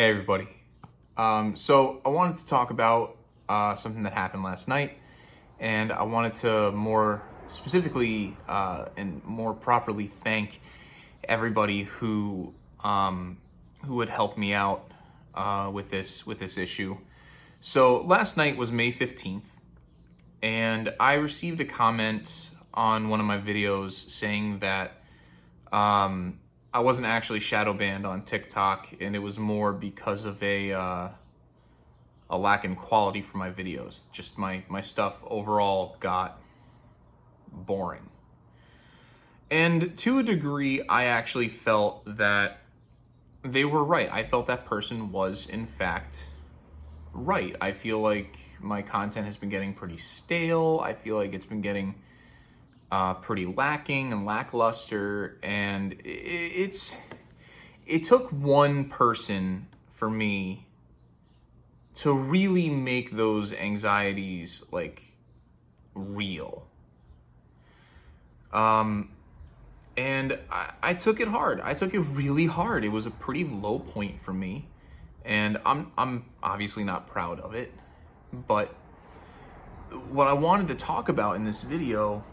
Hey everybody. So I wanted to talk about something that happened last night, and I wanted to more specifically and more properly thank everybody who would help me out with this issue. So last night was May 15th, and I received a comment on one of my videos saying that I wasn't actually shadow banned on TikTok, and it was more because of a lack in quality for my videos. Just my stuff overall got boring. And to a degree, I actually felt that they were right. I felt that person was, in fact, right. I feel like my content has been getting pretty stale. I feel like it's been getting pretty lacking and lackluster, and it took one person for me to really make those anxieties like real. And I took it hard. I took it really hard. It was a pretty low point for me, and I'm obviously not proud of it. But what I wanted to talk about in this video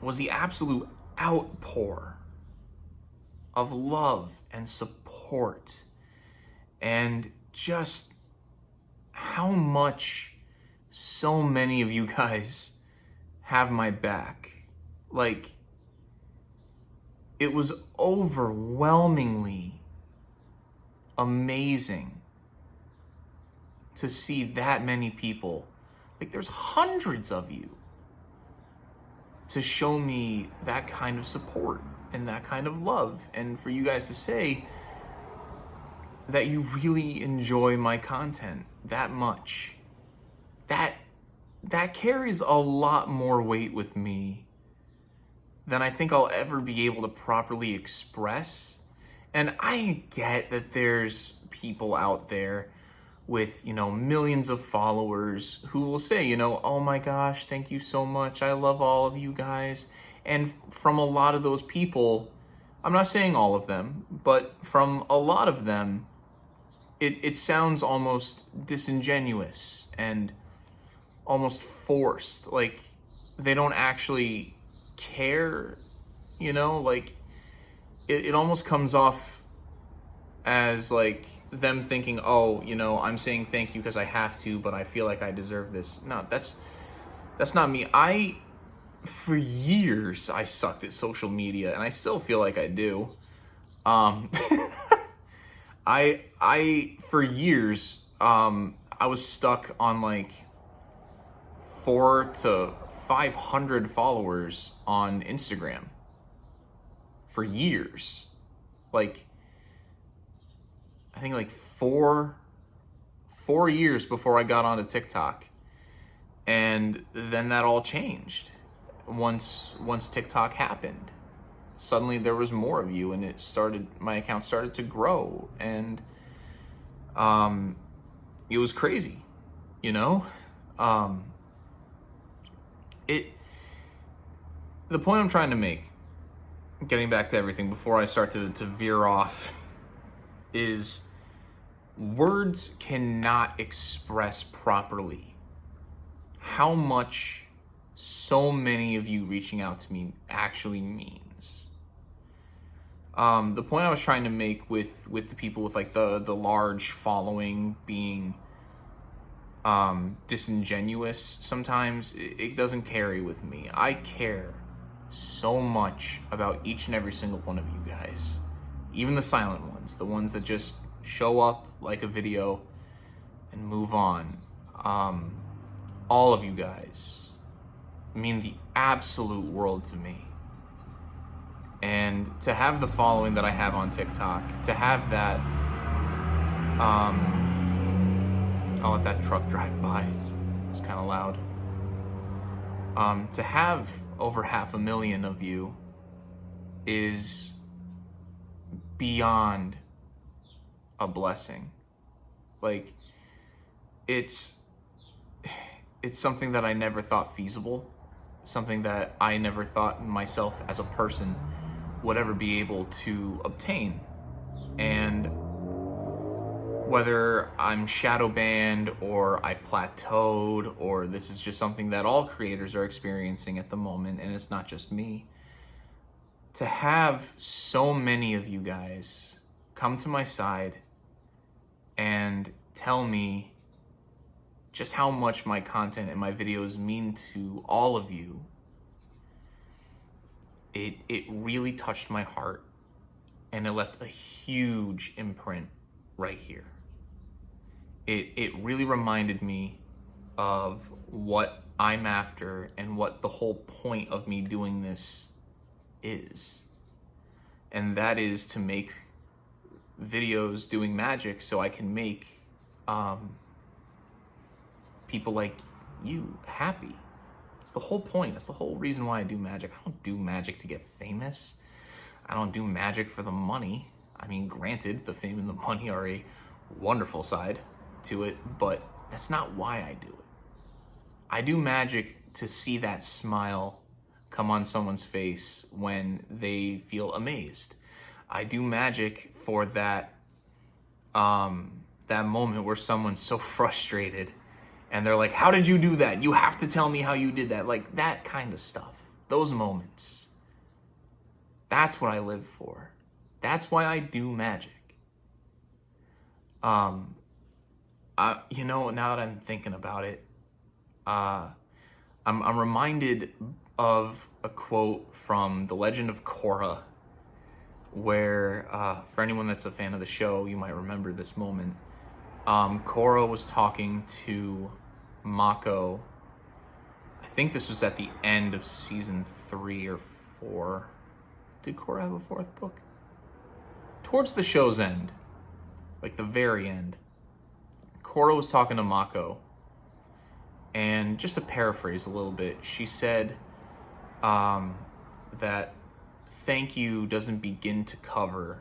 was the absolute outpour of love and support, and just how much so many of you guys have my back. Like, it was overwhelmingly amazing to see that many people. Like, there's hundreds of you to show me that kind of support and that kind of love, and for you guys to say that you really enjoy my content that much. That carries a lot more weight with me than I think I'll ever be able to properly express. And I get that there's people out there with, millions of followers who will say, oh my gosh, thank you so much. I love all of you guys. And from a lot of those people, I'm not saying all of them, but from a lot of them, it sounds almost disingenuous and almost forced. Like, they don't actually care, like it almost comes off as like them thinking, oh, I'm saying thank you because I have to, but I feel like I deserve this. No, that's not me. For years, I sucked at social media, and I still feel like I do. For years, I was stuck on like 400 to 500 followers on Instagram for years. Like, I think like four years before I got onto TikTok. And then that all changed once TikTok happened. Suddenly there was more of you, and my account started to grow, and it was crazy, the point I'm trying to make, getting back to everything before I start to veer off, is words cannot express properly how much so many of you reaching out to me actually means. The point I was trying to make with the people with like the large following being disingenuous sometimes, it doesn't carry with me. I care so much about each and every single one of you guys, even the silent ones, the ones that just show up, like a video, and move on. All of you guys mean the absolute world to me. And to have the following that I have on TikTok, to have that, I'll let that truck drive by. It's kind of loud. To have over 500,000 of you is beyond a blessing. Like, it's something that I never thought feasible, something that I never thought myself as a person would ever be able to obtain. And whether I'm shadow banned or I plateaued, or this is just something that all creators are experiencing at the moment, and it's not just me. To have so many of you guys come to my side and tell me just how much my content and my videos mean to all of you, it really touched my heart, and it left a huge imprint right here. It really reminded me of what I'm after and what the whole point of me doing this is. And that is to make videos doing magic so I can make people like you happy. It's the whole point. That's the whole reason why I do magic. I don't do magic to get famous. I don't do magic for the money. I mean, granted, the fame and the money are a wonderful side to it, but that's not why I do it. I do magic to see that smile come on someone's face when they feel amazed. I do magic for that that moment where someone's so frustrated and they're like, how did you do that? You have to tell me how you did that. Like, that kind of stuff. Those moments. That's what I live for. That's why I do magic. You know, now that I'm thinking about it, I'm reminded of a quote from The Legend of Korra, where, for anyone that's a fan of the show, you might remember this moment. Korra was talking to Mako. I think this was at the end of season 3 or 4. Did Korra have a 4th book? Towards the show's end, like the very end, Korra was talking to Mako, and just to paraphrase a little bit, she said that thank you doesn't begin to cover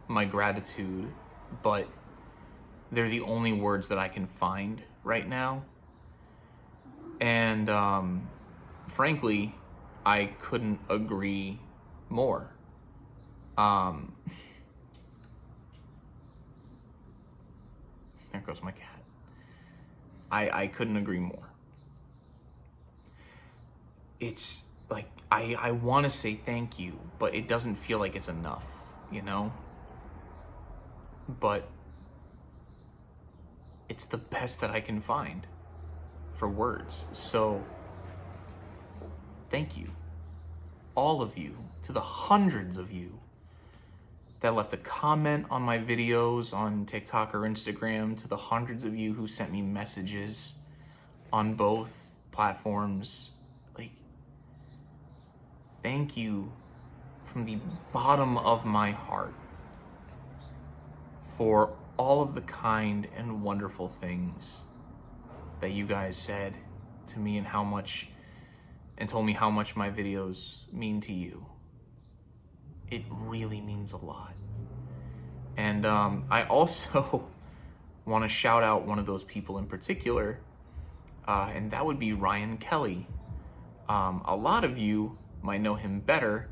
my gratitude, but they're the only words that I can find right now. And frankly, I couldn't agree more. There goes my cat. I couldn't agree more. It's like, I want to say thank you, but it doesn't feel like it's enough, you know? But it's the best that I can find for words. So, thank you. All of you, to the hundreds of you that left a comment on my videos on TikTok or Instagram, to the hundreds of you who sent me messages on both platforms. Like, thank you from the bottom of my heart for all of the kind and wonderful things that you guys said to me, and told me how much my videos mean to you. It really means a lot. And I also want to shout out one of those people in particular, and that would be Ryan Kelly. A lot of you might know him better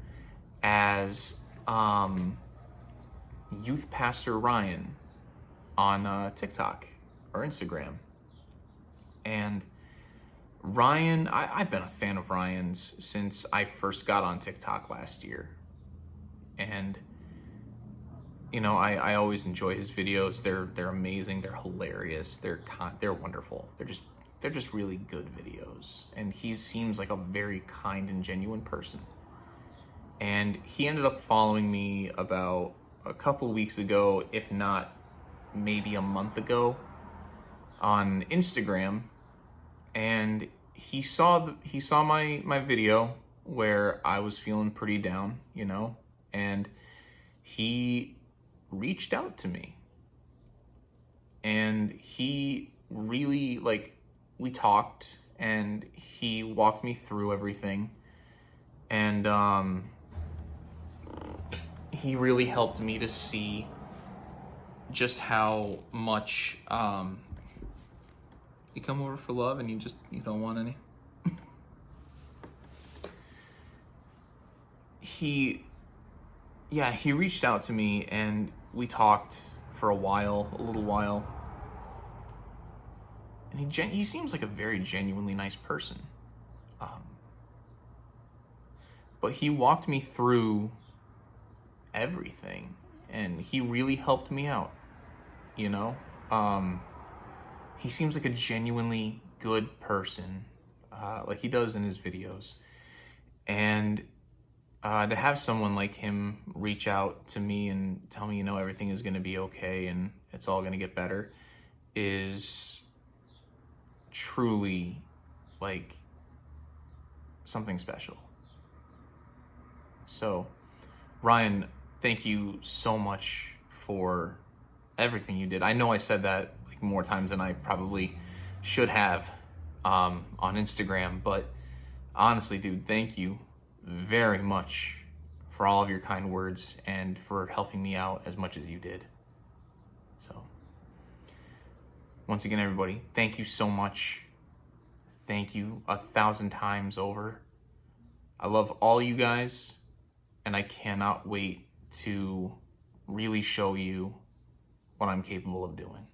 as Youth Pastor Ryan on TikTok or Instagram. And Ryan, I've been a fan of Ryan's since I first got on TikTok last year. And, you know, I always enjoy his videos. They're amazing. They're hilarious. They're wonderful. They're just really good videos. And he seems like a very kind and genuine person. And he ended up following me about a couple weeks ago, if not maybe a month ago, on Instagram. And he saw my video where I was feeling pretty down, you know, and he reached out to me. And he really, like, we talked, and he walked me through everything. And he really helped me to see just how much you come over for love and you don't want any. He reached out to me and we talked for a little while. And he seems like a very genuinely nice person. But he walked me through everything, and he really helped me out, you know? He seems like a genuinely good person, like he does in his videos. And to have someone like him reach out to me and tell me, everything is going to be okay and it's all going to get better is truly like something special. So, Ryan, thank you so much for everything you did. I know I said that like more times than I probably should have on Instagram, but honestly, dude, thank you very much for all of your kind words and for helping me out as much as you did. So, once again, everybody, thank you so much. Thank you 1,000 times over. I love all you guys, and I cannot wait to really show you what I'm capable of doing.